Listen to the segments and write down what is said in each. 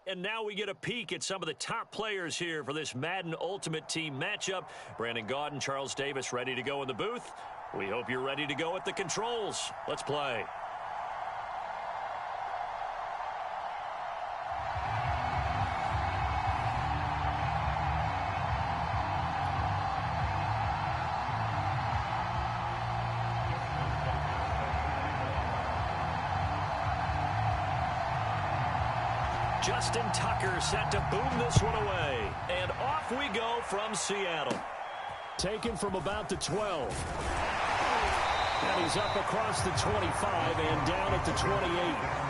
And now we get a peek at some of the top players here for this Madden Ultimate Team matchup. Brandon Gaudin, Charles Davis ready to go in the booth. We hope you're ready to go at the controls. Let's play. Justin Tucker set to boom this one away. And off we go from Seattle. Taken from about the 12. And he's up across the 25 and down at the 28.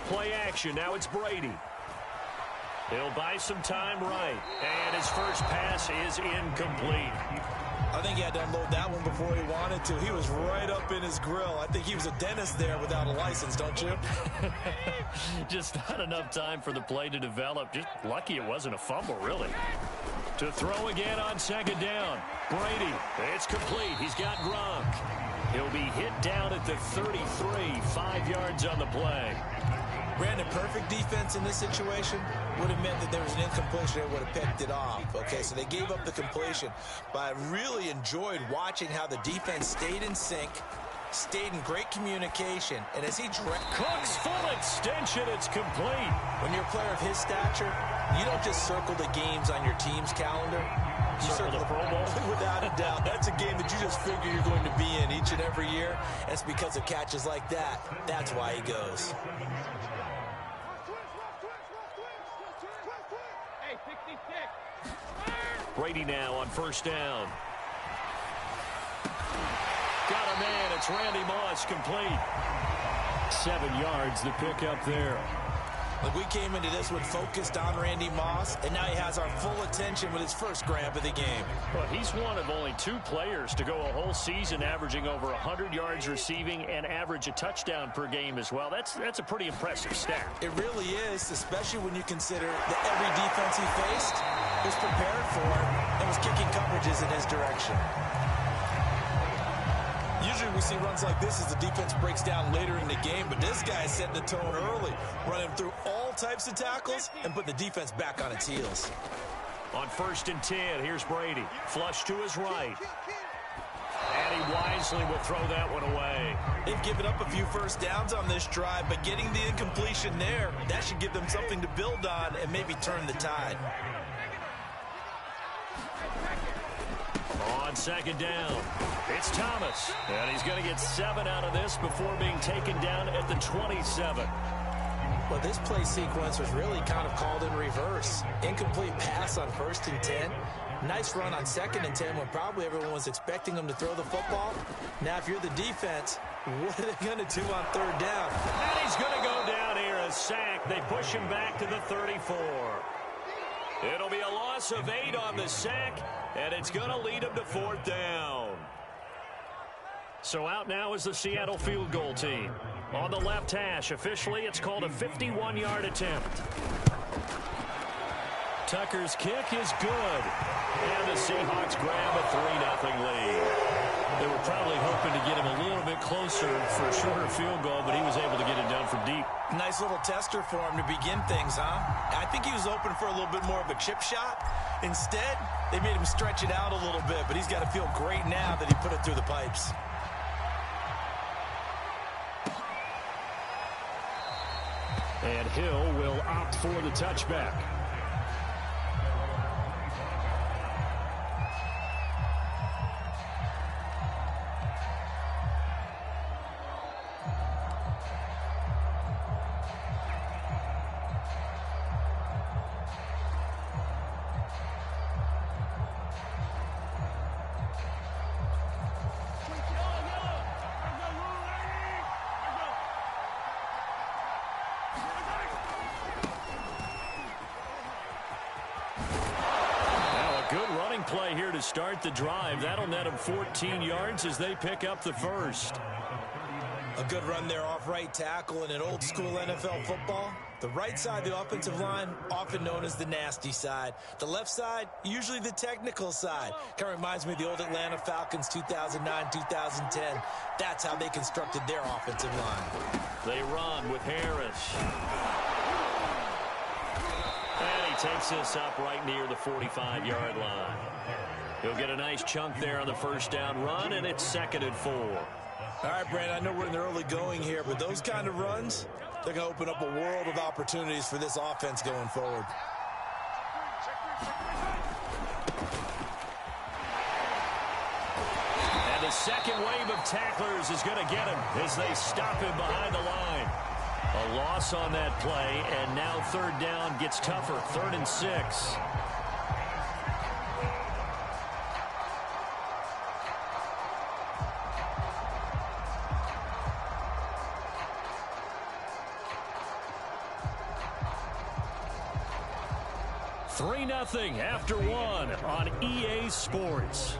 Play action. Now it's Brady. He'll buy some time right. And his first pass is incomplete. I think he had to unload that one before he wanted to. He was right up in his grill. I think he was a dentist there without a license, don't you? Just not enough time for the play to develop. Just lucky it wasn't a fumble, really. To throw again on second down. Brady. It's complete. He's got Gronk. He'll be hit down at the 33, 5 yards on the play. Brandon, perfect defense in this situation would have meant that there was an incompletion that would have picked it off. Okay, so they gave up the completion. But I really enjoyed watching how the defense stayed in sync, stayed in great communication, and as he Cook's full extension, it's complete. When you're a player of his stature, you don't just circle the games on your team's calendar. You circle the Pro Bowl. Without a doubt. That's a game that you just figure you're going to be in each and every year. And it's because of catches like that. That's why he goes. Brady now on first down. Got a man. It's Randy Moss, complete. 7 yards, the pickup there. Look, we came into this one focused on Randy Moss, and now he has our full attention with his first grab of the game. Well, he's one of only 2 players to go a whole season averaging over 100 yards receiving and average a touchdown per game as well. That's a pretty impressive stat. It really is, especially when you consider that every defense he faced was prepared for and was kicking coverages in his direction. Usually we see runs like this as the defense breaks down later in the game, but this guy is setting the tone early, running through all types of tackles and putting the defense back on its heels. On 1st and 10, here's Brady. Flush to his right. And he wisely will throw that one away. They've given up a few first downs on this drive, but getting the incompletion there, that should give them something to build on and maybe turn the tide. On second down, it's Thomas. And he's going to get 7 out of this before being taken down at the 27. Well, this play sequence was really kind of called in reverse. Incomplete pass on 1st and 10. Nice run on 2nd and 10 when probably everyone was expecting him to throw the football. Now, if you're the defense, what are they going to do on 3rd down? And he's going to go down here, a sack. They push him back to the 34. It'll be a loss of 8 on the sack, and it's going to lead him to 4th down. So out now is the Seattle field goal team. On the left hash, officially, it's called a 51-yard attempt. Tucker's kick is good. And the Seahawks grab a 3-0 lead. They were probably hoping to get him a little bit closer for a shorter field goal, but he was able to get it done from deep. Nice little tester for him to begin things, huh? I think he was open for a little bit more of a chip shot. Instead, they made him stretch it out a little bit, but he's got to feel great now that he put it through the pipes. And Hill will opt for the touchback. Good running play here to start the drive. That'll net them 14 yards as they pick up the first. A good run there off right tackle in an old school NFL football. The right side, the offensive line, often known as the nasty side. The left side, usually the technical side. Kind of reminds me of the old Atlanta Falcons 2009-2010. That's how they constructed their offensive line. They run with Harris. And he takes this up right near the 45-yard line. He'll get a nice chunk there on the first down run, and it's 2nd and 4. All right, Brandon, I know we're in the early going here, but those kind of runs, they're going to open up a world of opportunities for this offense going forward. And the second wave of tacklers is going to get him as they stop him behind the line. A loss on that play, and now 3rd down gets tougher, 3rd and 6. Nothing after 1 on EA Sports.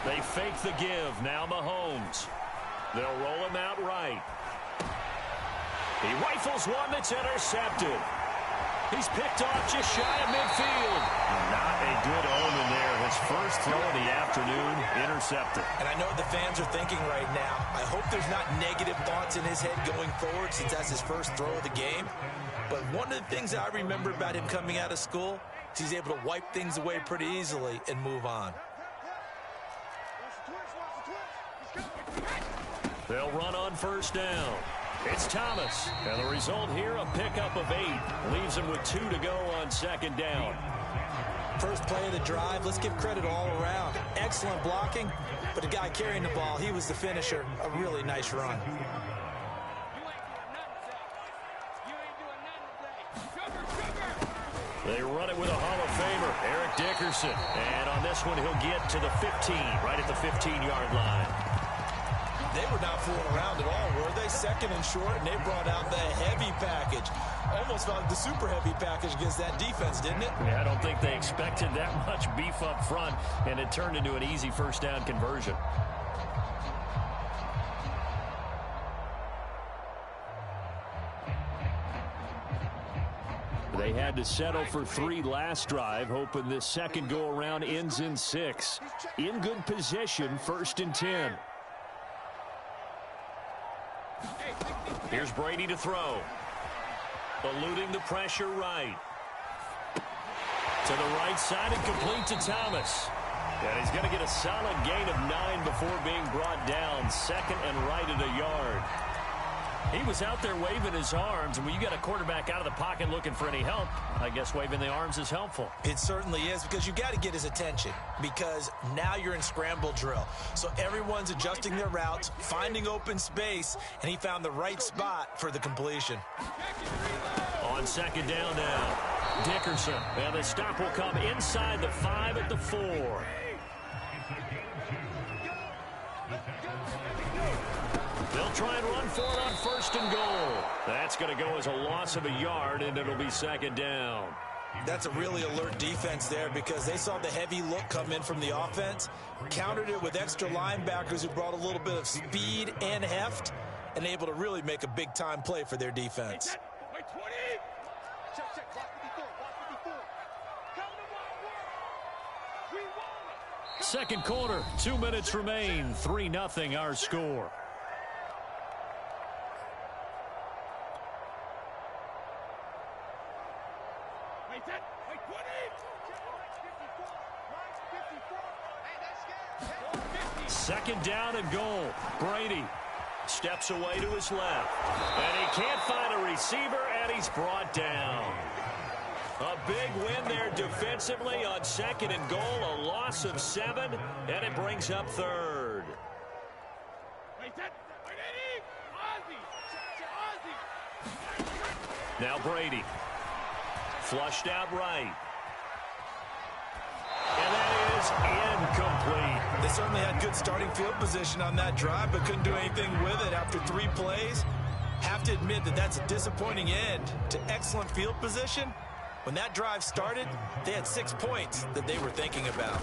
They fake the give. Now Mahomes. They'll roll him out right. He rifles one that's intercepted. He's picked off just shy of midfield. Not a good omen there. His first throw of the afternoon, intercepted. And I know what the fans are thinking right now. I hope there's not negative thoughts in his head going forward since that's his first throw of the game. But one of the things I remember about him coming out of school is he's able to wipe things away pretty easily and move on. They'll run on first down. It's Thomas. And the result here, a pickup of 8. Leaves him with 2 to go on 2nd down. First play of the drive, let's give credit all around. Excellent blocking, but the guy carrying the ball, he was the finisher. A really nice run. They run it with a Hall of Famer, Eric Dickerson. And on this one, he'll get to the 15, right at the 15-yard line. They were not fooling around at all, were they? 2nd and short, and they brought out the heavy package. Almost felt like the super heavy package against that defense, didn't it? Yeah, I don't think they expected that much beef up front, and it turned into an easy first down conversion. They had to settle for 3 last drive, hoping this second go-around ends in 6. In good position, 1st and 10. Here's Brady to throw. Eluding the pressure right. To the right side and complete to Thomas. And he's going to get a solid gain of 9 before being brought down. 2nd and right at a yard. He was out there waving his arms, and when you got a quarterback out of the pocket looking for any help, I guess waving the arms is helpful. It certainly is, because you got to get his attention, because now you're in scramble drill. So everyone's adjusting their routes, finding open space, and he found the right spot for the completion. On 2nd down now, Dickerson. And the stop will come inside the 5 at the 4. They'll try and run for it on 1st and goal. That's going to go as a loss of a yard, and it'll be 2nd down. That's a really alert defense there, because they saw the heavy look come in from the offense, countered it with extra linebackers who brought a little bit of speed and heft, and able to really make a big-time play for their defense. Second quarter, 2 minutes remain. 3-0 our score. Second down and goal. Brady steps away to his left. And he can't find a receiver, and he's brought down. A big win there defensively on 2nd and goal. A loss of 7, and it brings up 3rd. Now Brady. Flushed out right. And that is incomplete. They certainly had good starting field position on that drive, but couldn't do anything with it after 3 plays. Have to admit that that's a disappointing end to excellent field position. When that drive started, they had 6 points that they were thinking about.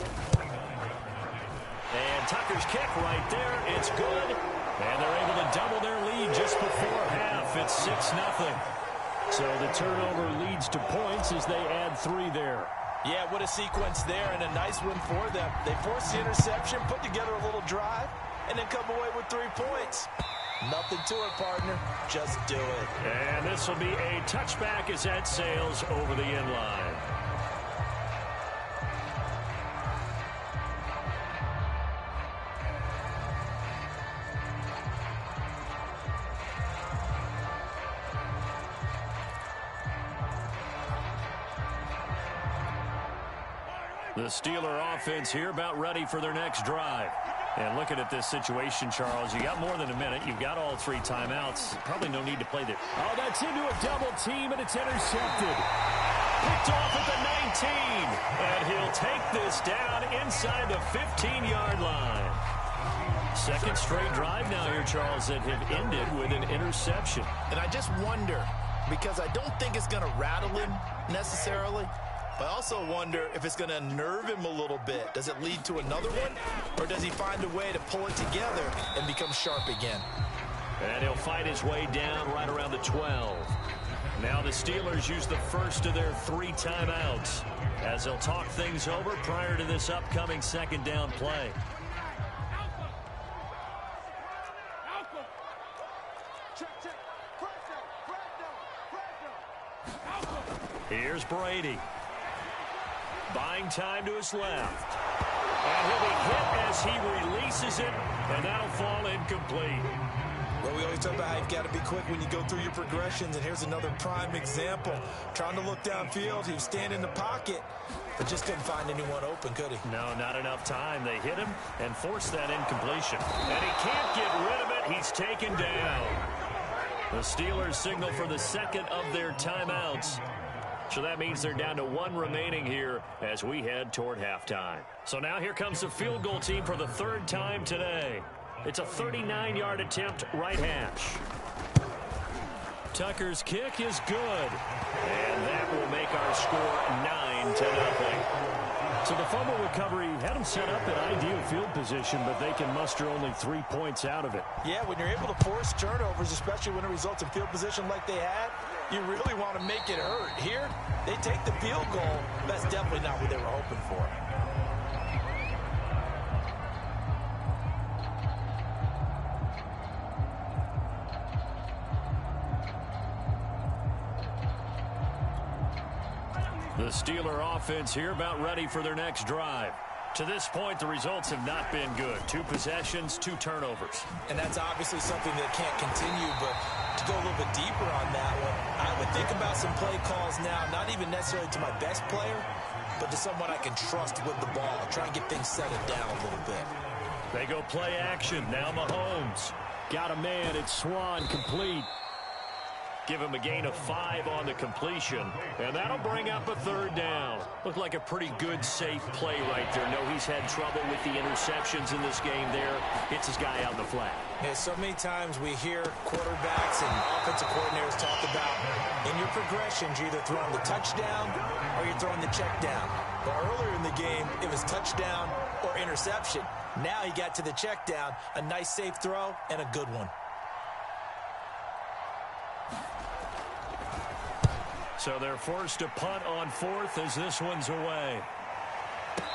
And Tucker's kick right there. It's good. And they're able to double their lead just before half. It's 6-0. So the turnover leads to points as they add 3 there. Yeah, what a sequence there, and a nice win for them. They forced the interception, put together a little drive, and then come away with 3 points. Nothing to it, partner. Just do it. And this will be a touchback as that sails over the end line. The Steeler offense here about ready for their next drive. And looking at this situation, Charles, you got more than a minute. You've got all 3 timeouts. Probably no need to play this. Oh, that's into a double team, and it's intercepted. Picked off at the 19. And he'll take this down inside the 15-yard line. Second straight drive now here, Charles, that have ended with an interception. And I just wonder, because I don't think it's going to rattle him necessarily, but I also wonder if it's going to nerve him a little bit. Does it lead to another one? Or does he find a way to pull it together and become sharp again? And he'll fight his way down right around the 12. Now the Steelers use the first of their 3 timeouts as they'll talk things over prior to this upcoming second down play. Here's Brady. Buying time to his left. And he'll be hit as he releases it, and that'll fall incomplete. Well, we always talk about how you've got to be quick when you go through your progressions, and here's another prime example. Trying to look downfield, he was standing in the pocket, but just couldn't find anyone open, could he? No, not enough time. They hit him and forced that incompletion. And he can't get rid of it. He's taken down. The Steelers signal for the second of their timeouts. So that means they're down to 1 remaining here as we head toward halftime. So now here comes the field goal team for the 3rd time today. It's a 39-yard attempt, right hash. Tucker's kick is good. And that will make our score 9-0. So the fumble recovery had them set up in ideal field position, but they can muster only 3 points out of it. Yeah, when you're able to force turnovers, especially when it results in field position like they had, you really want to make it hurt. Here, they take the field goal. That's definitely not what they were hoping for. The Steeler offense here about ready for their next drive. To this point, the results have not been good. 2 possessions, 2 turnovers. And that's obviously something that can't continue, but to go a little bit deeper on that one, I would think about some play calls now, not even necessarily to my best player, but to someone I can trust with the ball. Try and get things settled down a little bit. They go play action. Now Mahomes. Got a man. It's Swan, complete. Give him a gain of 5 on the completion. And that'll bring up a 3rd down. Looked like a pretty good, safe play right there. No, he's had trouble with the interceptions in this game there. Hits his guy out in the flat. Yeah, so many times we hear quarterbacks and offensive coordinators talk about in your progressions, you're either throwing the touchdown or you're throwing the check down. But earlier in the game, it was touchdown or interception. Now he got to the check down, a nice safe throw, and a good one. So they're forced to punt on 4th as this one's away.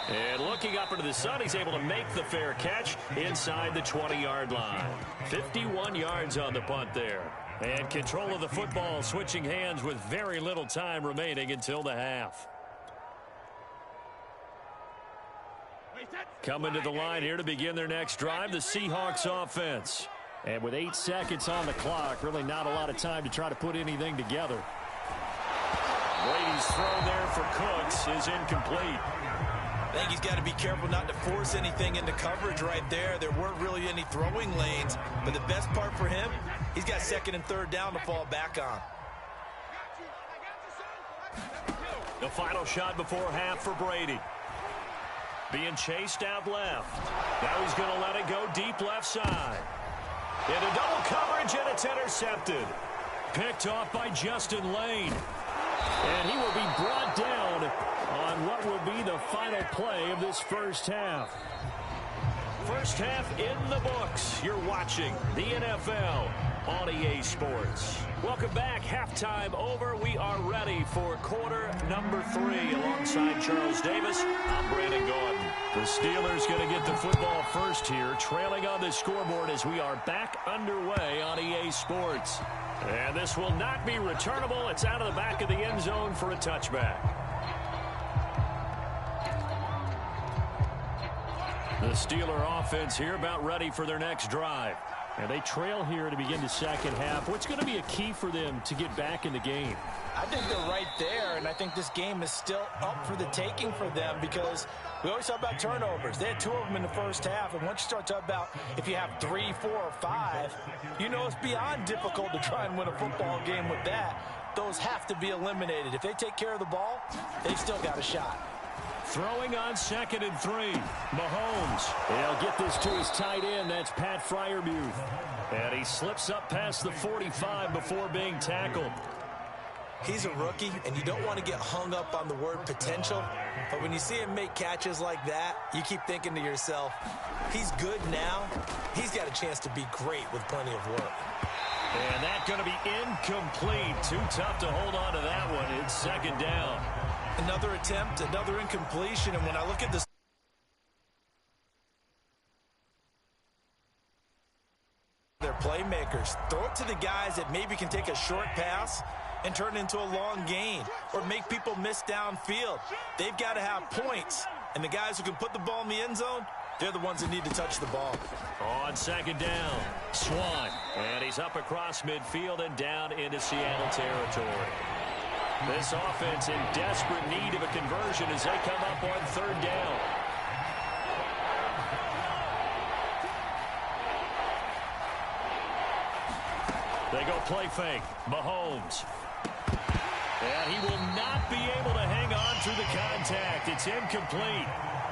And looking up into the sun, he's able to make the fair catch inside the 20-yard line. 51 yards on the punt there. And control of the football switching hands with very little time remaining until the half. Coming to the line here to begin their next drive, the Seahawks offense. And with 8 seconds on the clock, really not a lot of time to try to put anything together. Brady's throw there for Cooks is incomplete. I think he's got to be careful not to force anything into coverage right there. There weren't really any throwing lanes, but the best part for him, he's got 2nd and 3rd down to fall back on. The final shot before half for Brady. Being chased out left. Now he's going to let it go deep left side. Into double coverage, and it's intercepted. Picked off by Justin Lane. And he will be brought down on what will be the final play of this first half. First half in the books. You're watching the NFL on EA Sports. Welcome back. Halftime over. We are ready for quarter number 3. Alongside Charles Davis, I'm Brandon Gordon. The Steelers going to get the football first here, trailing on the scoreboard as we are back underway on EA Sports. And this will not be returnable. It's out of the back of the end zone for a touchback. The Steeler offense here about ready for their next drive. And they trail here to begin the second half. What's going to be a key for them to get back in the game? I think they're right there, and I think this game is still up for the taking for them because we always talk about turnovers. They had 2 of them in the first half, and once you start talking about if you have 3, 4, or 5, you know it's beyond difficult to try and win a football game with that. Those have to be eliminated. If they take care of the ball, they've still got a shot. Throwing on 2nd and 3. Mahomes. He'll get this to his tight end. That's Pat Freiermuth. And he slips up past the 45 before being tackled. He's a rookie, and you don't want to get hung up on the word potential. But when you see him make catches like that, you keep thinking to yourself, he's good now. He's got a chance to be great with plenty of work. And that's going to be incomplete. Too tough to hold on to that one. It's 2nd down. Another attempt, another incompletion, and when I look at this, they're playmakers. Throw it to the guys that maybe can take a short pass and turn it into a long gain or make people miss downfield. They've got to have points, and the guys who can put the ball in the end zone, they're the ones that need to touch the ball. On 2nd down, Swan, and he's up across midfield and down into Seattle territory. This offense in desperate need of a conversion as they come up on 3rd down. They go play fake. Mahomes. And he will not be able to hang on through the contact. It's incomplete.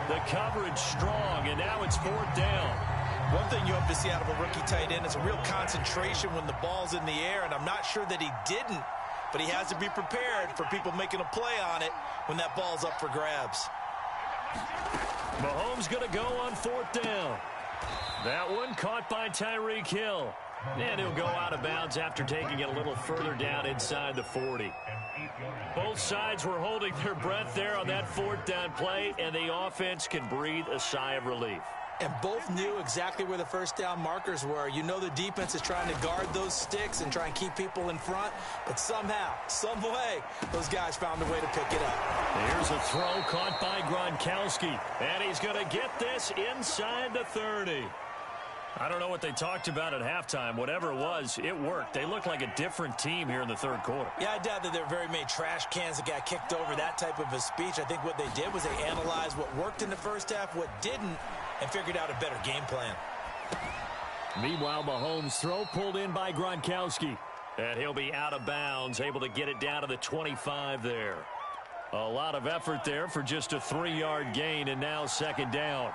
The coverage strong, and now it's 4th down. One thing you hope to see out of a rookie tight end is a real concentration when the ball's in the air, and I'm not sure that he didn't. But he has to be prepared for people making a play on it when that ball's up for grabs. Mahomes going to go on 4th down. That one caught by Tyreek Hill. And he'll go out of bounds after taking it a little further down inside the 40. Both sides were holding their breath there on that 4th down play, and the offense can breathe a sigh of relief. And both knew exactly where the first down markers were. You know the defense is trying to guard those sticks and try and keep people in front. But somehow, some way, those guys found a way to pick it up. Here's a throw caught by Gronkowski. And he's going to get this inside the 30. I don't know what they talked about at halftime. Whatever it was, it worked. They looked like a different team here in the 3rd quarter. Yeah, I doubt that there were very many trash cans that got kicked over, that type of a speech. I think what they did was they analyzed what worked in the first half, what didn't, and figured out a better game plan. Meanwhile, Mahomes' throw pulled in by Gronkowski. And he'll be out of bounds, able to get it down to the 25 there. A lot of effort there for just a 3-yard gain, and now 2nd down.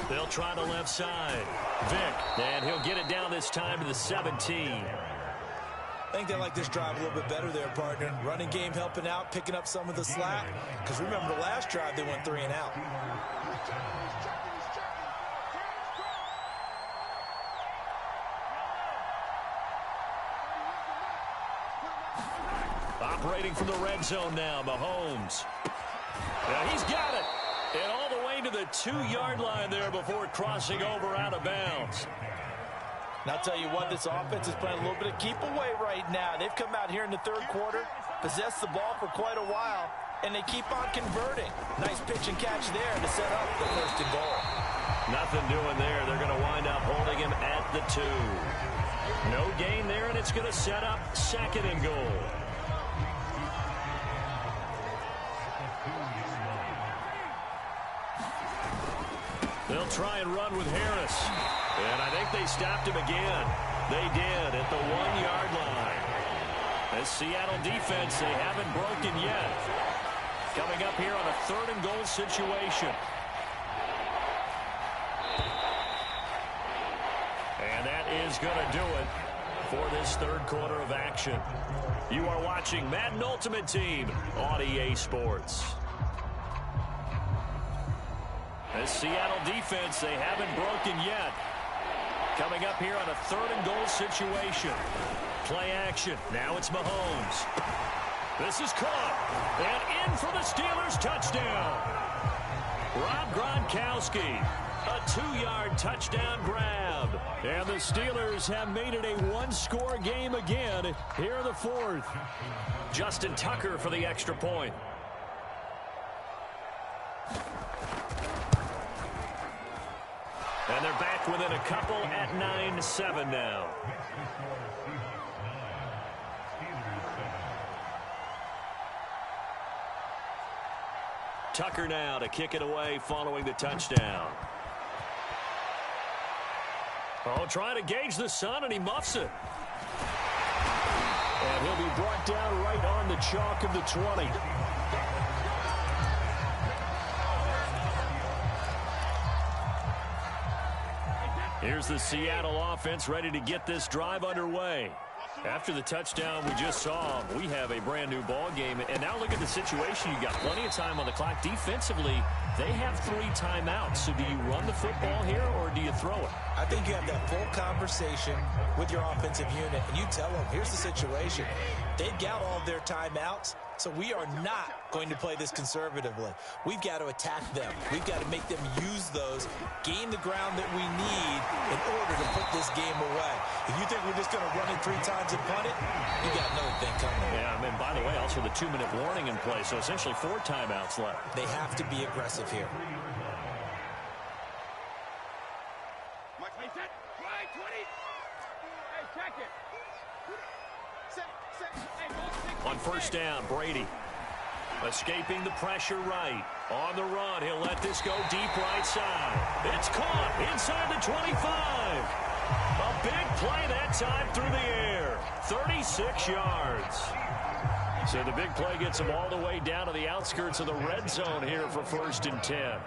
They'll try the left side. Vick, and he'll get it down this time to the 17. I think they like this drive a little bit better there, partner. Running game helping out, picking up some of the slack. Because remember the last drive, they went 3 and out. Operating from the red zone now, Mahomes. Now he's got it. And all the way to the 2-yard line there before crossing over out of bounds. And I'll tell you what, this offense is playing a little bit of keep away right now. They've come out here in the 3rd quarter, possessed the ball for quite a while, and they keep on converting. Nice pitch and catch there to set up the 1st and goal. Nothing doing there. They're going to wind up holding him at the 2. No gain there, and it's going to set up 2nd and goal. They'll try and run with Harris. And I think they stopped him again. They did at the 1-yard line. This Seattle defense, they haven't broken yet. Coming up here on a 3rd and goal situation. And that is going to do it for this 3rd quarter of action. You are watching Madden Ultimate Team on EA Sports. This Seattle defense, they haven't broken yet. Coming up here on a 3rd and goal situation. Play action. Now it's Mahomes. This is caught. And in for the Steelers touchdown. Rob Gronkowski. A 2-yard touchdown grab. And the Steelers have made it a 1-score game again here in the 4th. Justin Tucker for the extra point. And they're back within a couple at 9-7 now. Tucker now to kick it away following the touchdown. Oh, trying to gauge the sun, and he muffs it. And he'll be brought down right on the chalk of the 20. Here's the Seattle offense ready to get this drive underway. After the touchdown we just saw, we have a brand new ball game. And now look at the situation. You got plenty of time on the clock. Defensively, they have 3 timeouts. So do you run the football here or do you throw it? I think you have that full conversation with your offensive unit, and you tell them, here's the situation. They've got all of their timeouts, so we are not going to play this conservatively. We've got to attack them. We've got to make them use those, gain the ground that we need in order to put this game away. If you think we're just going to run it 3 times and punt it, you got another thing coming. Yeah, and by the way, also the 2-minute warning in play, so essentially 4 timeouts left. They have to be aggressive here. On 1st down, Brady escaping the pressure right. On the run, he'll let this go deep right side. It's caught inside the 25. A big play that time through the air. 36 yards. So the big play gets him all the way down to the outskirts of the red zone here for 1st and 10.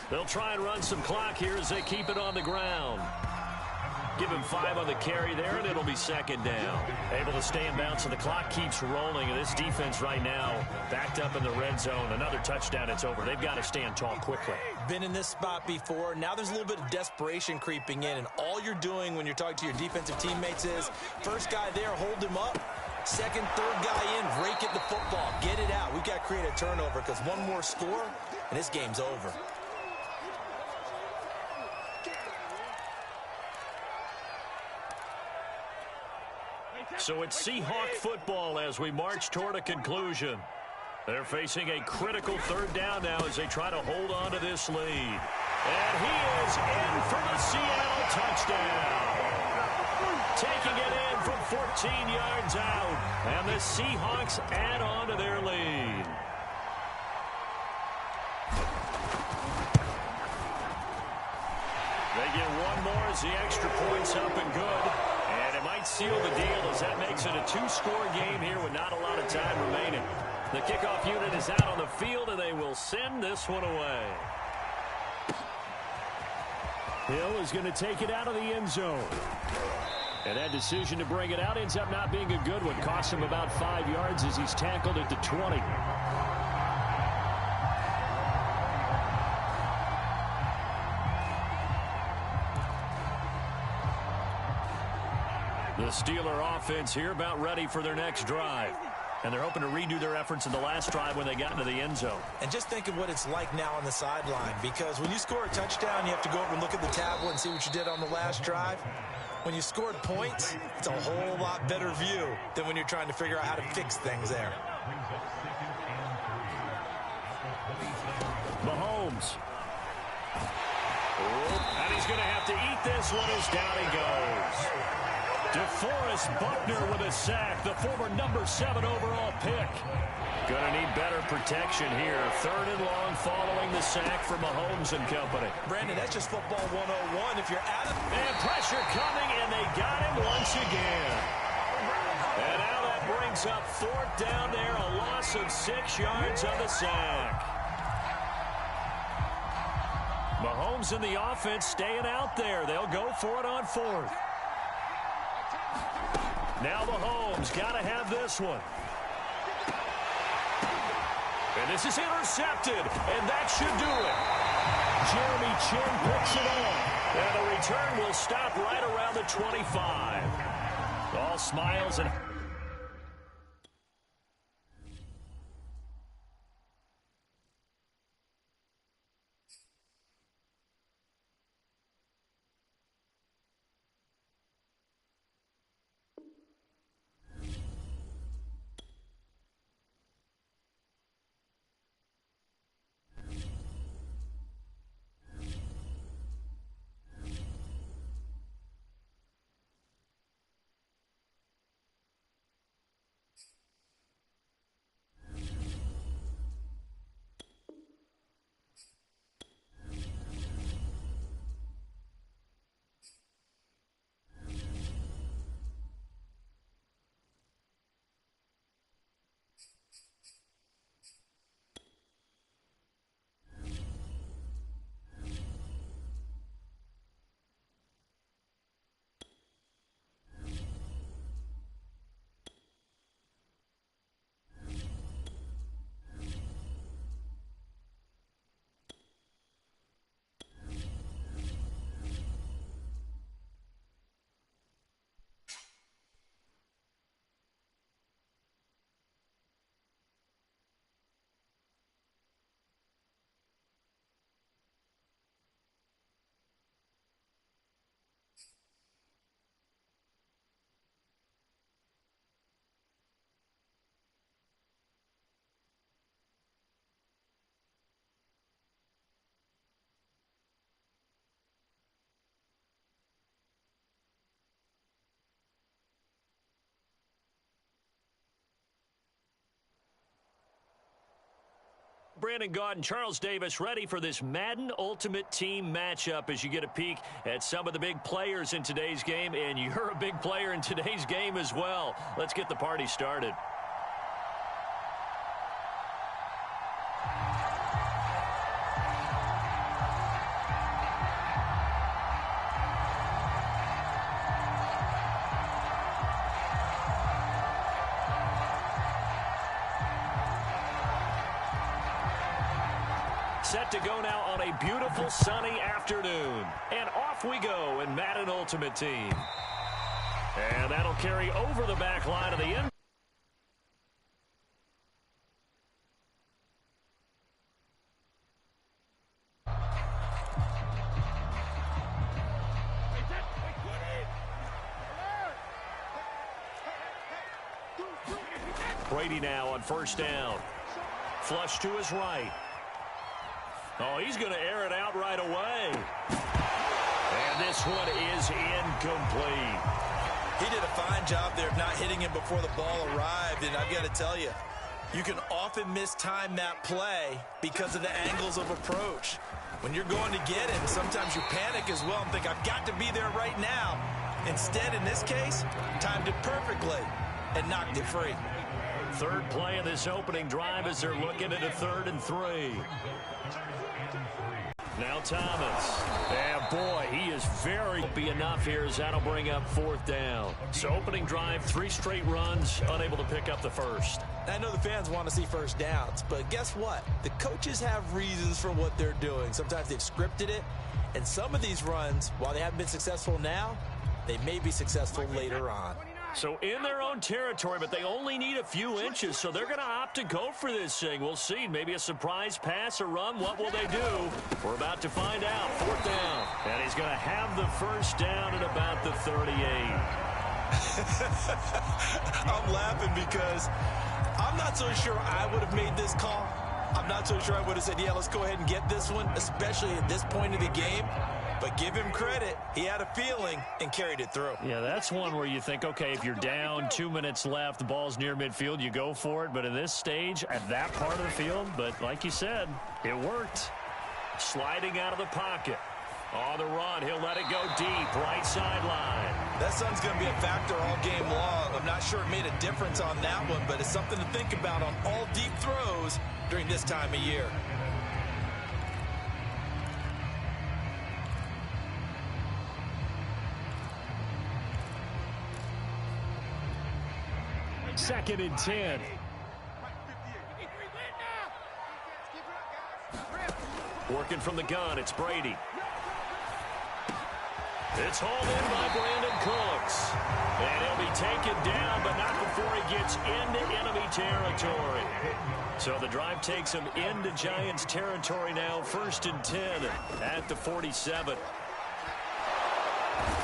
They'll try and run some clock here as they keep it on the ground. Give him 5 on the carry there, and it'll be 2nd down. Able to stay in bounds, so the clock keeps rolling. And this defense right now backed up in the red zone. Another touchdown, it's over. They've got to stand tall quickly. Been in this spot before. Now there's a little bit of desperation creeping in, and all you're doing when you're talking to your defensive teammates is, first guy there, hold him up. 2nd, 3rd guy in, rake at the football. Get it out. We've got to create a turnover because one more score, and this game's over. So it's Seahawk football as we march toward a conclusion. They're facing a critical 3rd down now as they try to hold on to this lead. And he is in for the Seattle touchdown. Taking it in from 14 yards out. And the Seahawks add on to their lead. They get one more as the extra point's up and good. And it might seal the deal as that makes it a 2-score game here with not a lot of time remaining. The kickoff unit is out on the field, and they will send this one away. Hill is going to take it out of the end zone. And that decision to bring it out ends up not being a good one. Costs him about 5 yards as he's tackled at the 20. The Steeler offense here about ready for their next drive. And they're hoping to redo their efforts in the last drive when they got into the end zone. And just think of what it's like now on the sideline, because when you score a touchdown, you have to go over and look at the tablet and see what you did on the last drive. When you scored points, it's a whole lot better view than when you're trying to figure out how to fix things there. Mahomes. And he's going to have to eat this one as down he goes. DeForest Buckner with a sack, the former number 7 overall pick. Going to need better protection here. 3rd and long following the sack from Mahomes and company. Brandon, that's just football 101. If you're out of... And pressure coming, and they got him once again. And now that brings up 4th down there, a loss of 6 yards on the sack. Mahomes and the offense staying out there. They'll go for it on 4th. Now Mahomes got to have this one. And this is intercepted, and that should do it. Jeremy Chin picks it up. And the return will stop right around the 25. All smiles and... Brandon Gaud and Charles Davis ready for this Madden Ultimate Team matchup as you get a peek at some of the big players in today's game, and you're a big player in today's game as well. Let's get the party started. Set to go now on a beautiful sunny afternoon. And off we go in Madden Ultimate Team. And that'll carry over the back line of the end. Brady now on 1st down. Flush to his right. Oh, he's going to air it out right away. And this one is incomplete. He did a fine job there of not hitting him before the ball arrived. And I've got to tell you, you can often mistime that play because of the angles of approach. When you're going to get him, sometimes you panic as well and think, I've got to be there right now. Instead, in this case, timed it perfectly and knocked it free. 3rd play of this opening drive as they're looking at a 3rd and 3. Now Thomas. And boy, he is very be enough here as that'll bring up 4th down. So opening drive, 3 straight runs, unable to pick up the first. I know the fans want to see first downs, but guess what? The coaches have reasons for what they're doing. Sometimes they've scripted it, and some of these runs, while they haven't been successful now, they may be successful later on. So in their own territory, but they only need a few inches, so they're going to opt to go for this thing. We'll see. Maybe a surprise pass or run. What will they do? We're about to find out. 4th down. And he's going to have the 1st down at about the 38. I'm laughing because I'm not so sure I would have made this call. I'm not so sure I would have said, yeah, let's go ahead and get this one, especially at this point of the game. But give him credit. He had a feeling and carried it through. Yeah, that's one where you think, okay, if you're down, 2 minutes left, the ball's near midfield, you go for it. But in this stage, at that part of the field, but like you said, it worked. Sliding out of the pocket. On the run, he'll let it go deep, right sideline. That sun's going to be a factor all game long. I'm not sure it made a difference on that one, but it's something to think about on all deep throws during this time of year. Second and 10. Working from the gun, it's Brady. It's hauled in by Brandon Cooks. And he'll be taken down, but not before he gets into enemy territory. So the drive takes him into Giants territory now. First and 10 at the 47.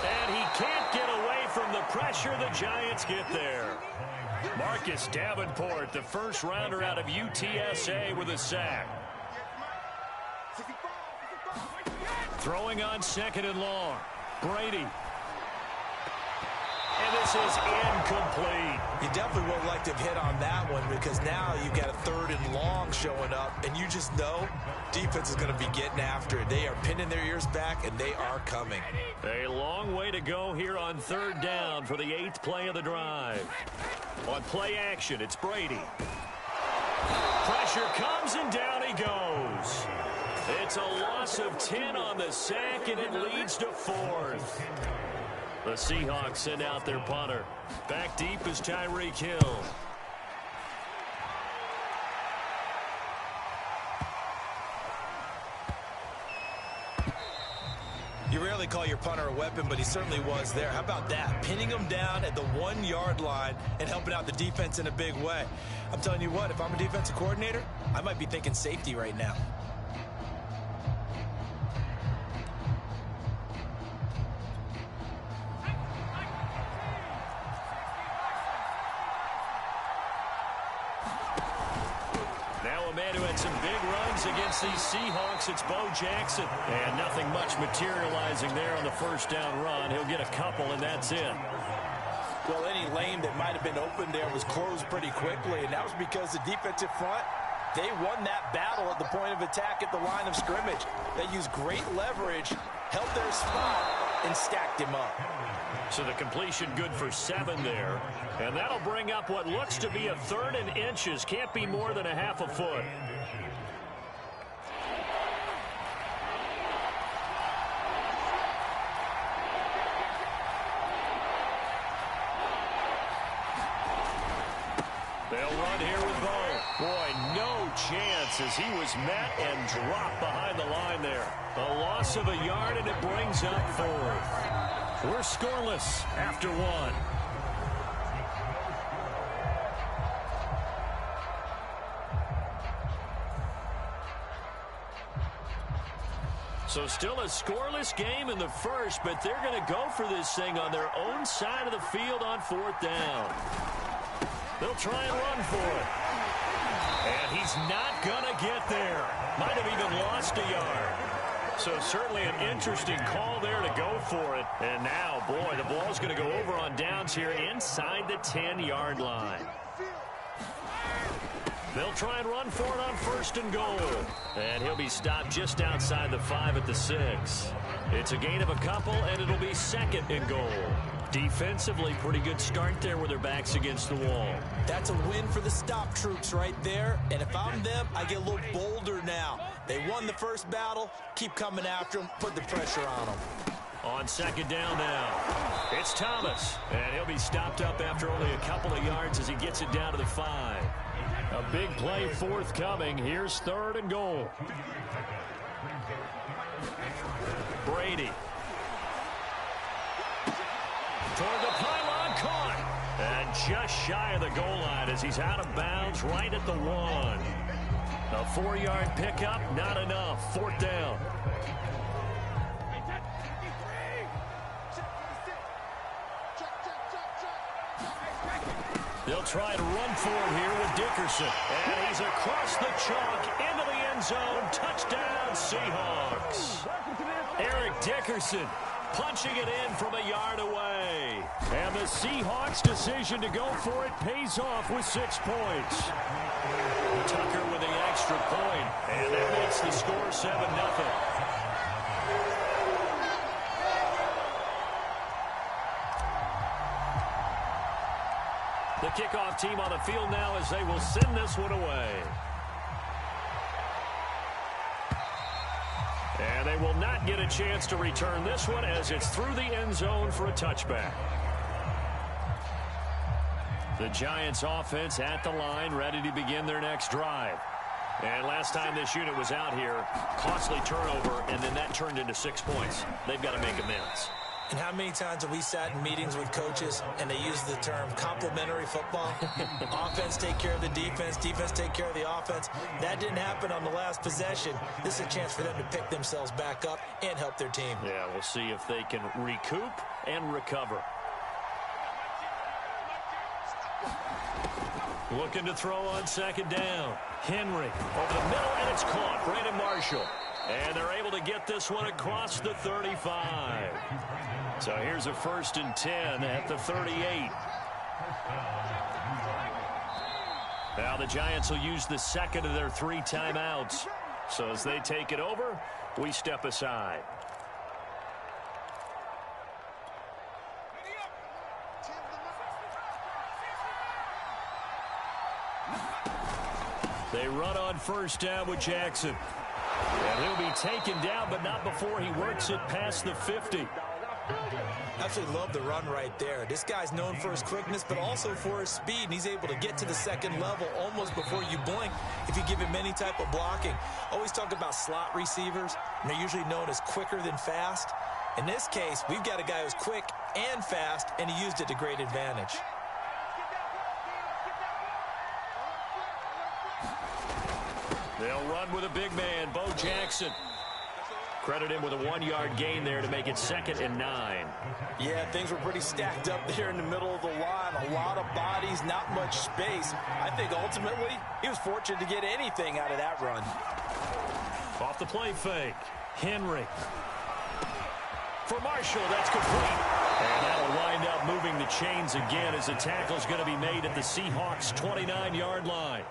And he can't get away from the pressure. The Giants get there. Marcus Davenport, the first rounder out of UTSA, with a sack. Throwing on second and long. Brady. And this is incomplete. You definitely would like to have hit on that one because now you've got a third and long showing up, and you just know defense is going to be getting after it. They are pinning their ears back, and they are coming. A long way to go here on third down for the 8th play of the drive. On play action, it's Brady. Pressure comes, and down he goes. It's a loss of 10 on the sack, and it leads to 4th. The Seahawks send out their punter. Back deep is Tyreek Hill. You rarely call your punter a weapon, but he certainly was there. How about that? Pinning him down at the 1-yard line and helping out the defense in a big way. I'm telling you what, if I'm a defensive coordinator, I might be thinking safety right now. Some big runs against these Seahawks. It's Bo Jackson. And nothing much materializing there on the first down run. He'll get a couple, and that's it. Well, any lane that might have been open there was closed pretty quickly, and that was because the defensive front, they won that battle at the point of attack at the line of scrimmage. They used great leverage, held their spot, and stacked him up. So the completion good for 7 there. And that'll bring up what looks to be a 3rd and inches. Can't be more than a half a foot. They'll run here with Bo. Boy, no chance as he was met and dropped behind the line there. A loss of a yard, and it brings up 4th. We're scoreless after 1. So still a scoreless game in the first, but they're going to go for this thing on their own side of the field on 4th down. They'll try and run for it. And he's not going to get there. Might have even lost a yard. So certainly an interesting call there to go for it. And now, boy, the ball's going to go over on downs here inside the 10-yard line. They'll try and run for it on 1st and goal. And he'll be stopped just outside the 5 at the 6. It's a gain of a couple, and it'll be 2nd and goal. Defensively, pretty good start there with their backs against the wall. That's a win for the stop troops right there. And if I'm them, I get a little bolder now. They won the first battle. Keep coming after them. Put the pressure on them. On 2nd down now, it's Thomas. And he'll be stopped up after only a couple of yards as he gets it down to the 5. A big play forthcoming. Here's 3rd and goal. Brady. Toward the pylon, caught. And just shy of the goal line as he's out of bounds right at the 1. A 4-yard pickup, not enough. 4th down. They'll try to run for it here with Dickerson. And he's across the chalk into the end zone. Touchdown, Seahawks. Eric Dickerson punching it in from a yard away. And the Seahawks' decision to go for it pays off with 6 points. Tucker with the extra point, and that makes the score 7-0. The kickoff team on the field now as they will send this one away. And they will not get a chance to return this one as it's through the end zone for a touchback. The Giants offense at the line, ready to begin their next drive. And last time this unit was out here, costly turnover, and then that turned into 6 points. They've got to make amends. And how many times have we sat in meetings with coaches and they use the term complementary football? Offense take care of the defense, defense take care of the offense. That didn't happen on the last possession. This is a chance for them to pick themselves back up and help their team. Yeah, we'll see if they can recoup and recover. Looking to throw on second down. Henry over the middle, and it's caught. Brandon Marshall. And they're able to get this one across the 35. So here's a 1st and 10 at the 38. Now the Giants will use the second of their 3 timeouts. So as they take it over, we step aside. They run on 1st down with Jackson. And he'll be taken down, but not before he works it past the 50. Absolutely love the run right there. This guy's known for his quickness, but also for his speed, and he's able to get to the second level almost before you blink if you give him any type of blocking. Always talk about slot receivers, and they're usually known as quicker than fast. In this case, we've got a guy who's quick and fast, and he used it to great advantage. They'll run with a big man, Bo Jackson. Credit him with a 1-yard gain there to make it 2nd and 9. Yeah, things were pretty stacked up there in the middle of the line. A lot of bodies, not much space. I think ultimately he was fortunate to get anything out of that run. Off the play fake. Henry. For Marshall, that's complete. And that'll wind up moving the chains again as the tackle's going to be made at the Seahawks' 29-yard line.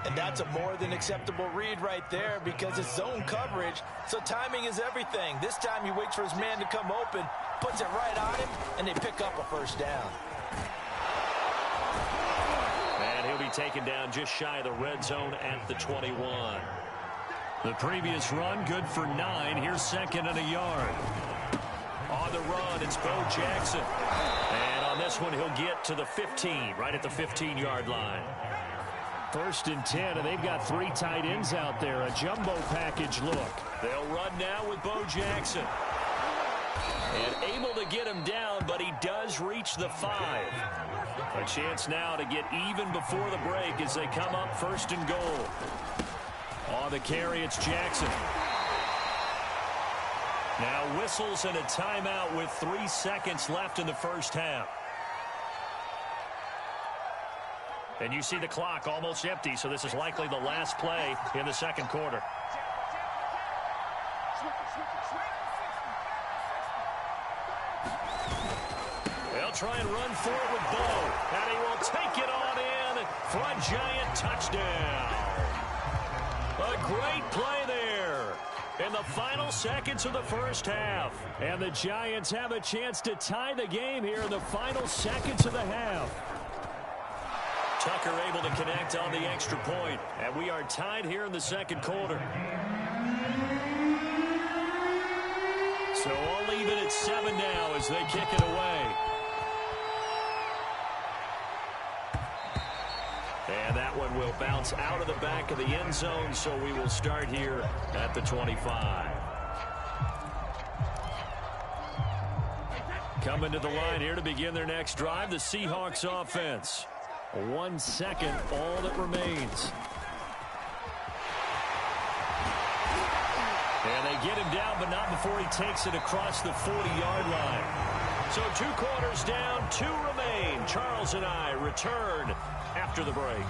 And that's a more than acceptable read right there because it's zone coverage, so timing is everything. This time he waits for his man to come open, puts it right on him, and they pick up a 1st down. And he'll be taken down just shy of the red zone at the 21. The previous run, good for 9. Here's 2nd and a yard. On the run, it's Bo Jackson. And on this one, he'll get to the 15, right at the 15-yard line. 1st and 10, and they've got 3 tight ends out there. A jumbo package look. They'll run now with Bo Jackson. And able to get him down, but he does reach the 5. A chance now to get even before the break as they come up 1st and goal. On the carry, it's Jackson. Now whistles and a timeout with 3 seconds left in the 1st half. And you see the clock almost empty, so this is likely the last play in the 2nd quarter. They'll try and run for it with Bo, and he will take it on in for a Giant touchdown. A great play there in the final seconds of the 1st half. And the Giants have a chance to tie the game here in the final seconds of the half. Tucker able to connect on the extra point, and we are tied here in the 2nd quarter. So all even at 7 now as they kick it away. And that one will bounce out of the back of the end zone, so we will start here at the 25. Coming to the line here to begin their next drive, the Seahawks offense. 1 second, all that remains. And they get him down, but not before he takes it across the 40-yard line. So 2 quarters down, 2 remain. Charles and I return after the break.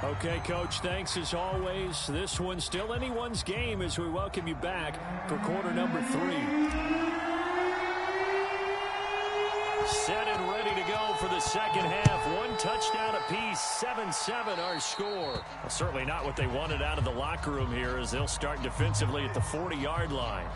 Okay, Coach, thanks as always. This one's still anyone's game as we welcome you back for quarter number 3. Set and ready to go for the second half. 1 touchdown apiece, 7-7 our score. Well, certainly not what they wanted out of the locker room here as they'll start defensively at the 40-yard line.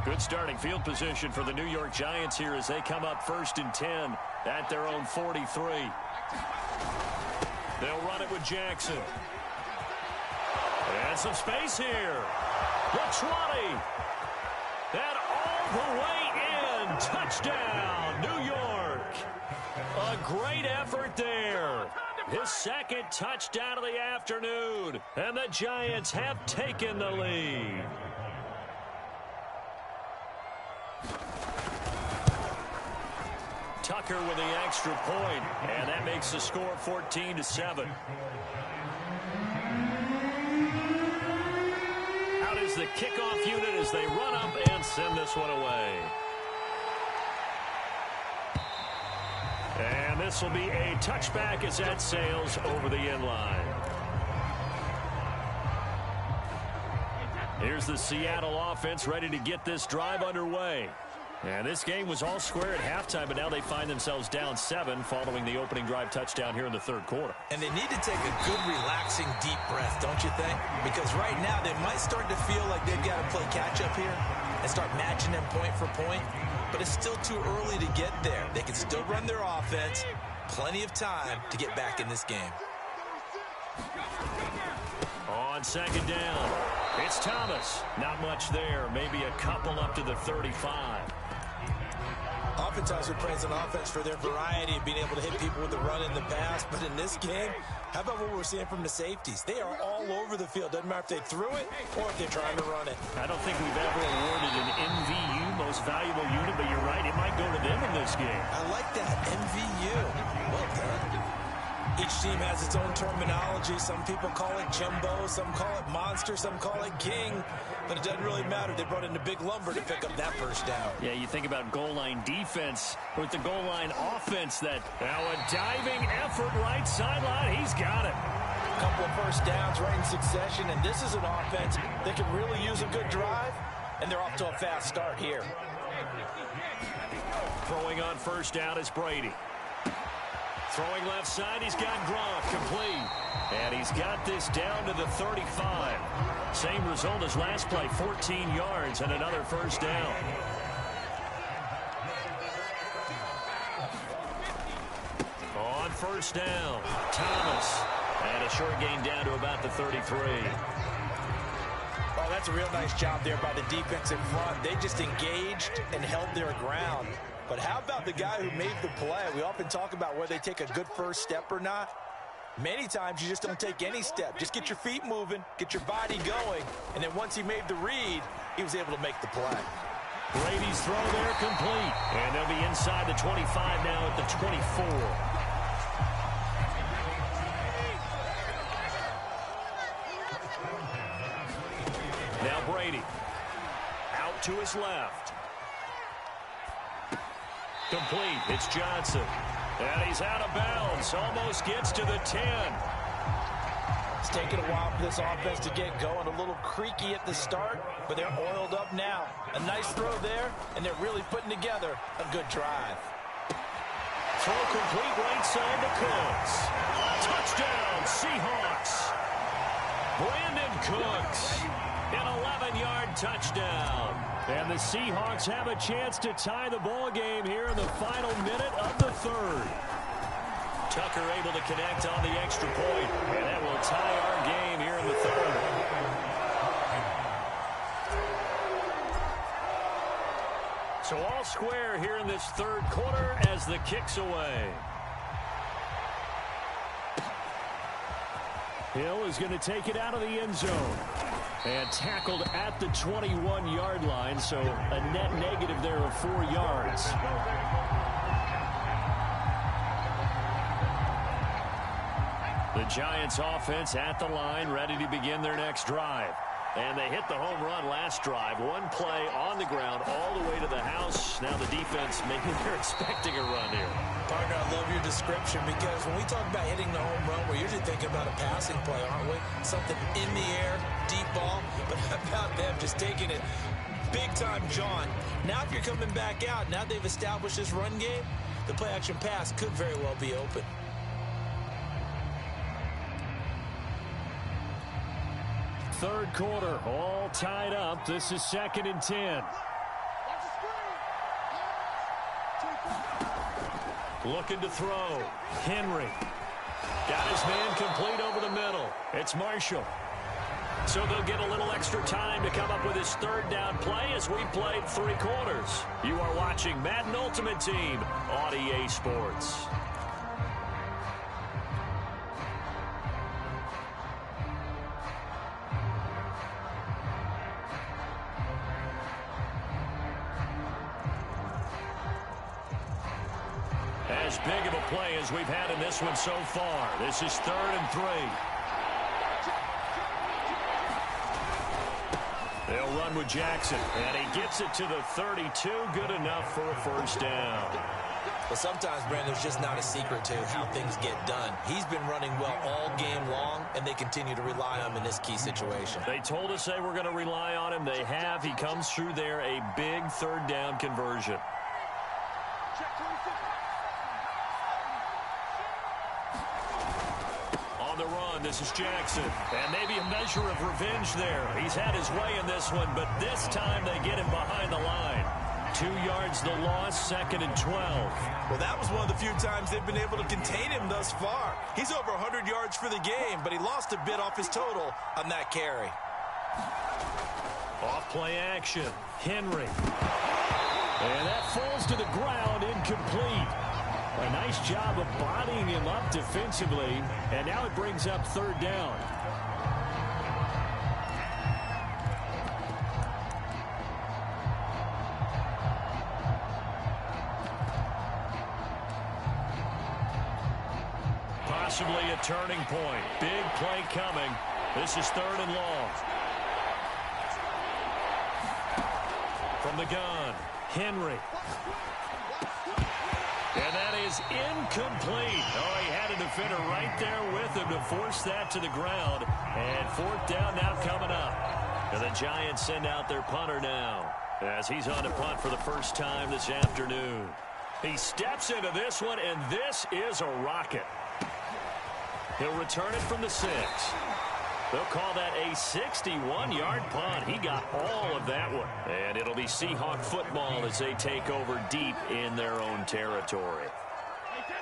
Good starting field position for the New York Giants here as they come up 1st and 10 at their own 43. They'll run it with Jackson. And some space here. The 20. And all the way in. Touchdown, New York. A great effort there. His second touchdown of the afternoon. And the Giants have taken the lead. Tucker with the extra point, and that makes the score 14-7. Out is the kickoff unit as they run up and send this one away. And this will be a touchback as that sails over the end line. Here's the Seattle offense ready to get this drive underway. And this game was all square at halftime, but now they find themselves down 7 following the opening drive touchdown here in the third quarter. And they need to take a good, relaxing, deep breath, don't you think? Because right now they might start to feel like they've got to play catch-up here and start matching them point for point. But it's still too early to get there. They can still run their offense. Plenty of time to get back in this game. On second down, it's Thomas. Not much there. Maybe a couple up to the 35. Oftentimes we praise an offense for their variety of being able to hit people with the run in the pass. But in this game, how about what we're seeing from the safeties? They are all over the field. Doesn't matter if they threw it or if they're trying to run it. I don't think we've ever awarded an MVU, most valuable unit, but you're right. It might go to them in this game. I like that, MVU. Well done. Each team has its own terminology. Some people call it jumbo, some call it monster, some call it king. But it doesn't really matter. They brought in the big lumber to pick up that first down. Yeah, you think about goal line defense with the goal line offense. That now a diving effort right sideline. He's got it. A couple of first downs right in succession, and this is an offense that can really use a good drive, and they're off to a fast start here. Throwing on first down is Brady. Throwing left side, he's got Gronk complete. And he's got this down to the 35. Same result as last play, 14 yards and another first down. On first down, Thomas. And a short gain down to about the 33. Oh, that's a real nice job there by the defensive front. They just engaged and held their ground. But how about the guy who made the play? We often talk about whether they take a good first step or not. Many times you just don't take any step. Just get your feet moving, get your body going, and then once he made the read, he was able to make the play. Brady's throw there complete. And they'll be inside the 25 now at the 24. Now Brady. Out to his left. Complete. It's Johnson. And he's out of bounds. Almost gets to the 10. It's taken a while for this offense to get going. A little creaky at the start, but they're oiled up now. A nice throw there, and they're really putting together a good drive. Throw complete right side to Cooks. Touchdown, Seahawks. Brandon Cooks. An 11-yard touchdown. And the Seahawks have a chance to tie the ball game here in the final minute of the third. Tucker able to connect on the extra point, and that will tie our game here in the third. So all square here in this third quarter as the kick's away. Hill is going to take it out of the end zone. And tackled at the 21-yard line, so a net negative there of 4 yards. The Giants offense at the line, ready to begin their next drive. And they hit the home run last drive. One play on the ground all the way to the house. Now the defense, maybe they're expecting a run here. Partner, I love your description because when we talk about hitting the home run, we're usually thinking about a passing play, aren't we? Something in the air, deep ball. But how about them just taking it big-time John? Now if you're coming back out, now they've established this run game, the play-action pass could very well be open. Third quarter, all tied up. This is 2nd and 10. Looking to throw. Henry. Got his man complete over the middle. It's Marshall. So they'll get a little extra time to come up with his third down play as we played 3 quarters. You are watching Madden Ultimate Team on EA Sports. As big of a play as we've had in this one so far. This is 3rd and 3. They'll run with Jackson, and he gets it to the 32. Good enough for a first down. Well, sometimes, Brandon, there's just not a secret to how things get done. He's been running well all game long, and they continue to rely on him in this key situation. They told us they were going to rely on him. They have. He comes through there, a big third down conversion. On the run, this is Jackson. And maybe a measure of revenge there. He's had his way in this one, but this time they get him behind the line. 2 yards the loss, 2nd and 12. Well, that was one of the few times they've been able to contain him thus far. He's over 100 yards for the game, but he lost a bit off his total on that carry. Off play action. Henry. And that falls to the ground, incomplete. A nice job of bodying him up defensively, and now it brings up 3rd down. Possibly a turning point. Big play coming. This is 3rd and long. From the gun, Henry. And that is incomplete. Oh, he had a defender right there with him to force that to the ground. And 4th down now coming up. And the Giants send out their punter now as he's on to punt for the first time this afternoon. He steps into this one, and this is a rocket. He'll return it from the 6. They'll call that a 61-yard punt. He got all of that one. And it'll be Seahawk football as they take over deep in their own territory.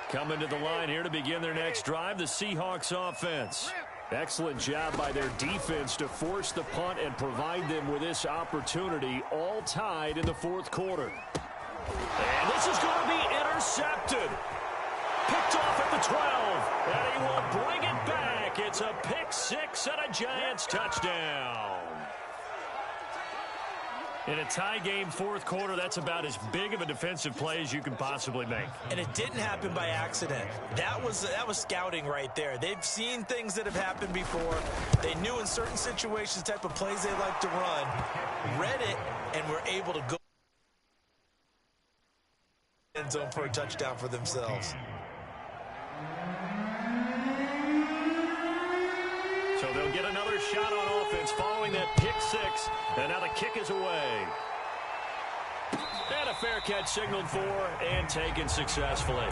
Coming to the line here to begin their next drive, the Seahawks offense. Excellent job by their defense to force the punt and provide them with this opportunity, all tied in the 4th quarter. And this is going to be intercepted. Picked off at the 12, and he will bring it back. It's a pick 6 and a Giants touchdown. In a tie game 4th quarter, that's about as big of a defensive play as you can possibly make. And it didn't happen by accident. That was scouting right there. They've seen things that have happened before. They knew in certain situations the type of plays they like to run, read it, and were able to go end zone for a touchdown for themselves. So they'll get another shot on offense following that pick 6. And now the kick is away. And a fair catch signaled for and taken successfully.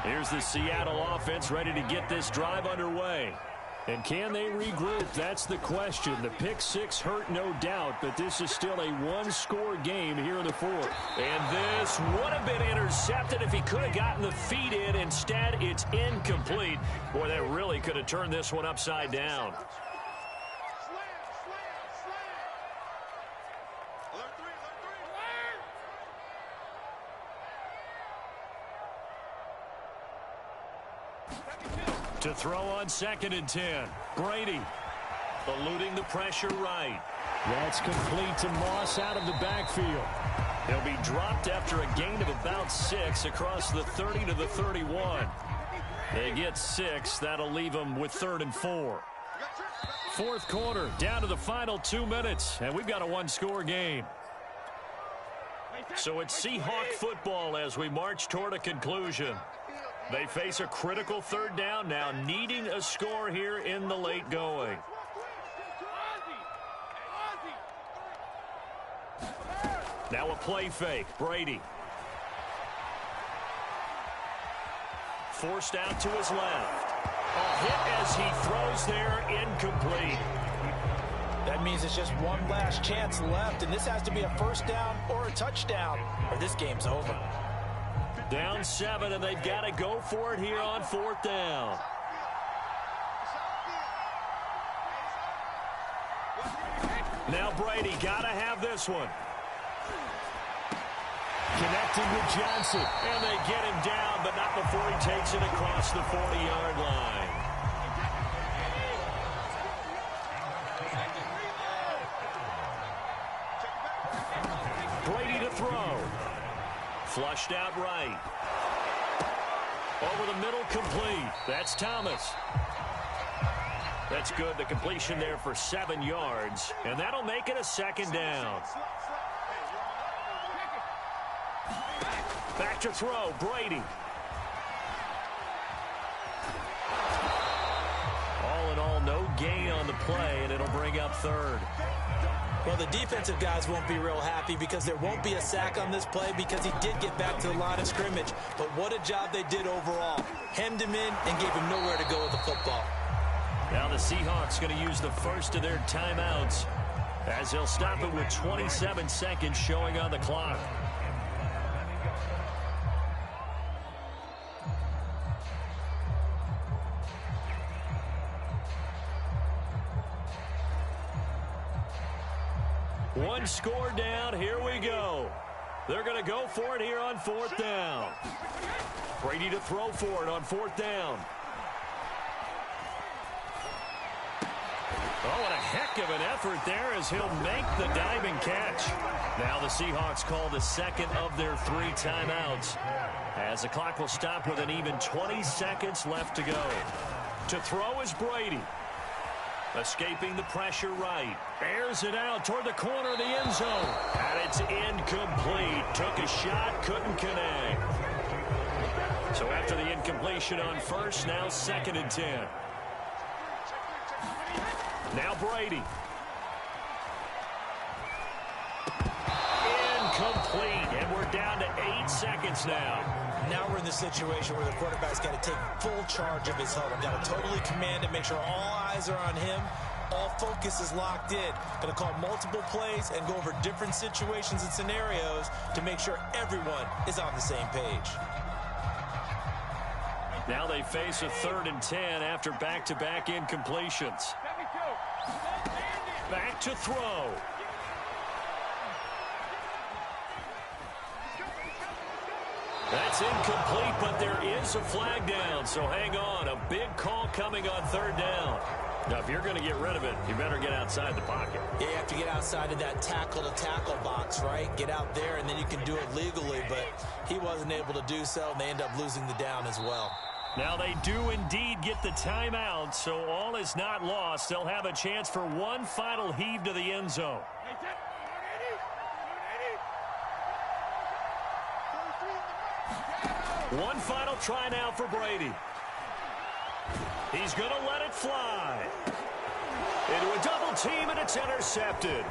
Here's the Seattle offense ready to get this drive underway. And can they regroup? That's the question. The pick 6 hurt, no doubt, but this is still a one-score game here in the 4th. And this would have been intercepted if he could have gotten the feet in. Instead, it's incomplete. Boy, that really could have turned this one upside down. To throw on 2nd and 10. Brady eluding the pressure right. That's complete to Moss out of the backfield. He'll be dropped after a gain of about 6 across the 30 to the 31. They get 6. That'll leave them with 3rd and 4. Fourth quarter, down to the final 2 minutes, and we've got a one-score game. So it's Seahawk football as we march toward a conclusion. They face a critical third down now, needing a score here in the late going. Now a play fake. Brady. Forced out to his left. A hit as he throws there, incomplete. That means it's just one last chance left, and this has to be a first down or a touchdown, or this game's over. Down 7, and they've got to go for it here on fourth down. Now Brady, got to have this one. Connecting with Johnson, and they get him down, but not before he takes it across the 40-yard line. Brady to throw. Flushed out right. Over the middle, complete. That's Thomas. That's good. The completion there for 7 yards, and that'll make it a second down. Back to throw, Brady. All in all, no gain on the play, and it'll bring up third. Well, the defensive guys won't be real happy because there won't be a sack on this play because he did get back to the line of scrimmage. But what a job they did overall. Hemmed him in and gave him nowhere to go with the football. Now the Seahawks going to use the first of their timeouts as they'll stop it with 27 seconds showing on the clock. One score down. Here we go. They're going to go for it here on fourth down. Brady to throw for it on fourth down. Oh, what a heck of an effort there as he'll make the diving catch. Now the Seahawks call the second of their 3 timeouts as the clock will stop with an even 20 seconds left to go. To throw is Brady. Escaping the pressure right. Airs it out toward the corner of the end zone. And it's incomplete. Took a shot, couldn't connect. So after the incompletion on first, now 2nd and 10. Now Brady. Incomplete. And we're down to 8 seconds now. Now we're in the situation where the quarterback's got to take full charge of his huddle. Got to totally command it, make sure all eyes are on him. All focus is locked in. Going to call multiple plays and go over different situations and scenarios to make sure everyone is on the same page. Now they face a 3rd and 10 after back-to-back incompletions. Back to throw. That's incomplete, but there is a flag down, so hang on. A big call coming on 3rd down. Now, if you're going to get rid of it, you better get outside the pocket. Yeah, you have to get outside of that tackle-to-tackle box, right? Get out there, and then you can do it legally, but he wasn't able to do so, and they end up losing the down as well. Now, they do indeed get the timeout, so all is not lost. They'll have a chance for one final heave to the end zone. One final try now for Brady. He's going to let it fly. Into a double team, and it's intercepted.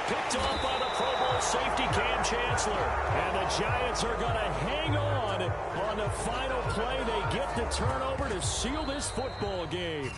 Picked off by the Pro Bowl safety Cam Chancellor. And the Giants are going to hang on the final play. They get the turnover to seal this football game.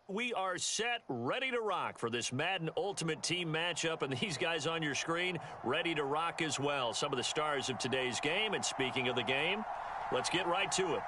we are set, ready to rock for this Madden Ultimate Team matchup, and these guys on your screen ready to rock as well. Some of the stars of today's game, and speaking of the game, let's get right to it.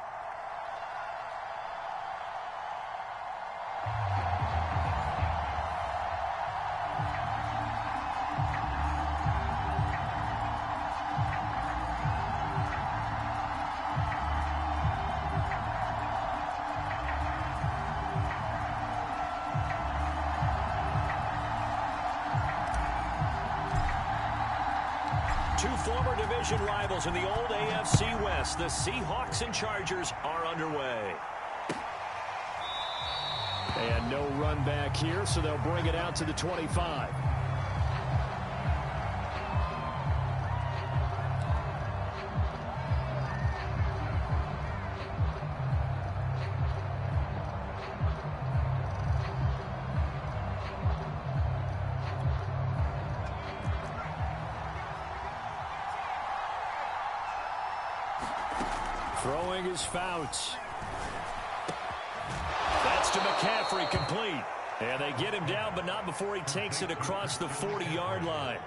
Two former division rivals in the old AFC West, the Seahawks and Chargers, are underway. And no run back here, so they'll bring it out to the 25. Throwing his Fouts. That's to McCaffrey, complete. And they get him down, but not before he takes it across the 40-yard line.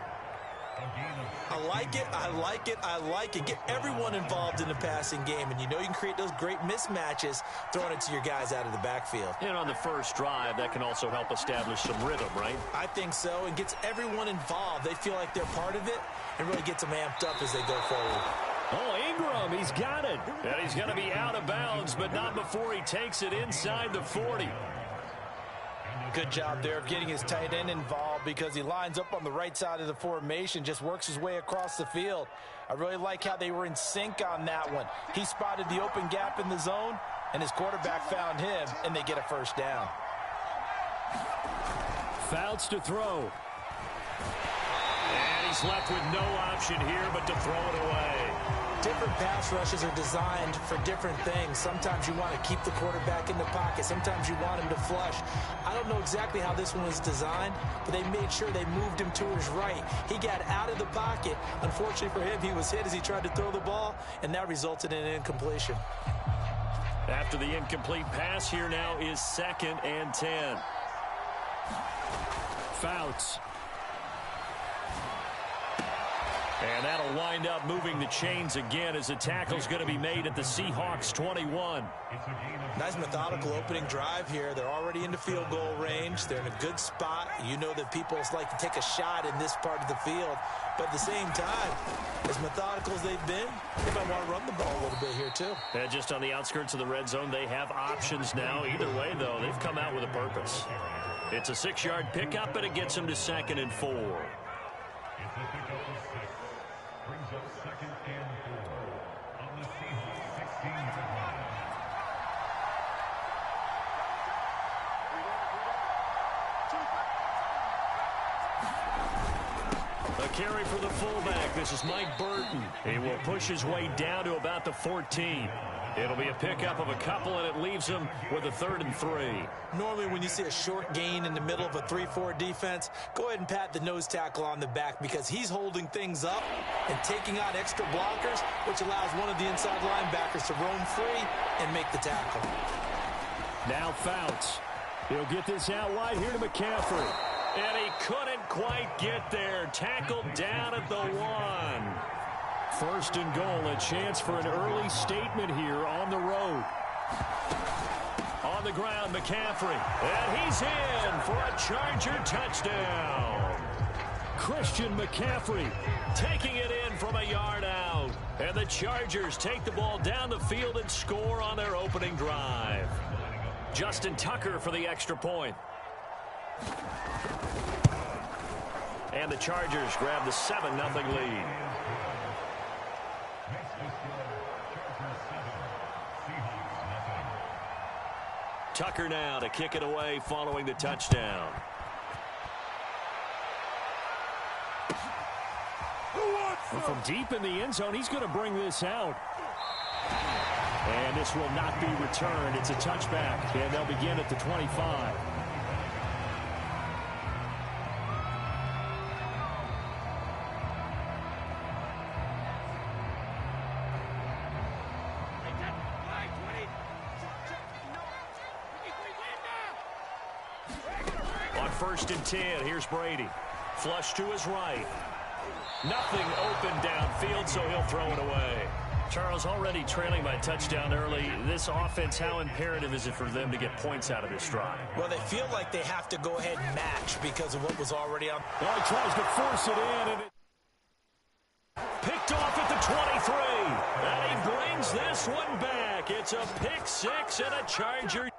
I like it, I like it, I like it. Get everyone involved in the passing game, and you know you can create those great mismatches throwing it to your guys out of the backfield. And on the first drive, that can also help establish some rhythm, right? I think so, and gets everyone involved. They feel like they're part of it and really gets them amped up as they go forward. Oh, Ingram, he's got it. And he's going to be out of bounds, but not before he takes it inside the 40. Good job there of getting his tight end involved because he lines up on the right side of the formation, just works his way across the field. I really like how they were in sync on that one. He spotted the open gap in the zone, and his quarterback found him, and they get a first down. Fouts to throw. And he's left with no option here but to throw it away. Different pass rushes are designed for different things. Sometimes you want to keep the quarterback in the pocket. Sometimes you want him to flush. I don't know exactly how this one was designed, but they made sure they moved him to his right. He got out of the pocket. Unfortunately for him, he was hit as he tried to throw the ball, and that resulted in an incompletion. After the incomplete pass, here now is 2nd and 10. Fouts. And that'll wind up moving the chains again as the tackle's going to be made at the Seahawks 21. Nice methodical opening drive here. They're already into field goal range. They're in a good spot. You know that people like to take a shot in this part of the field. But at the same time, as methodical as they've been, they might want to run the ball a little bit here too. And just on the outskirts of the red zone, they have options now. Either way, though, they've come out with a purpose. It's a 6-yard pickup, and it gets them to 2nd and 4. Brings up 2nd and 4 on the Seahawks 16-yard line. A carry for the fullback. This is Mike Burton. He will push his way down to about the 14. It'll be a pickup of a couple, and it leaves him with a 3rd and 3. Normally when you see a short gain in the middle of a 3-4 defense, go ahead and pat the nose tackle on the back because he's holding things up and taking out extra blockers, which allows one of the inside linebackers to roam free and make the tackle. Now Fouts. He'll get this out wide here to McCaffrey. And he couldn't quite get there. Tackled down at the 1. 1st and goal, a chance for an early statement here on the road. On the ground, McCaffrey. And he's in for a Charger touchdown. Christian McCaffrey taking it in from a yard out. And the Chargers take the ball down the field and score on their opening drive. Justin Tucker for the extra point. And the Chargers grab the 7-0 lead. Tucker now to kick it away following the touchdown. And from deep in the end zone, he's going to bring this out. And this will not be returned. It's a touchback, and they'll begin at the 25. 1st and 10. Here's Brady. Flush to his right. Nothing open downfield, so he'll throw it away. Charles, already trailing by touchdown early. This offense, how imperative is it for them to get points out of this drive? Well, they feel like they have to go ahead and match because of what was already on. Well, he tries to force it in, and it picked off at the 23. And he brings this one back. It's a pick six and a Charger.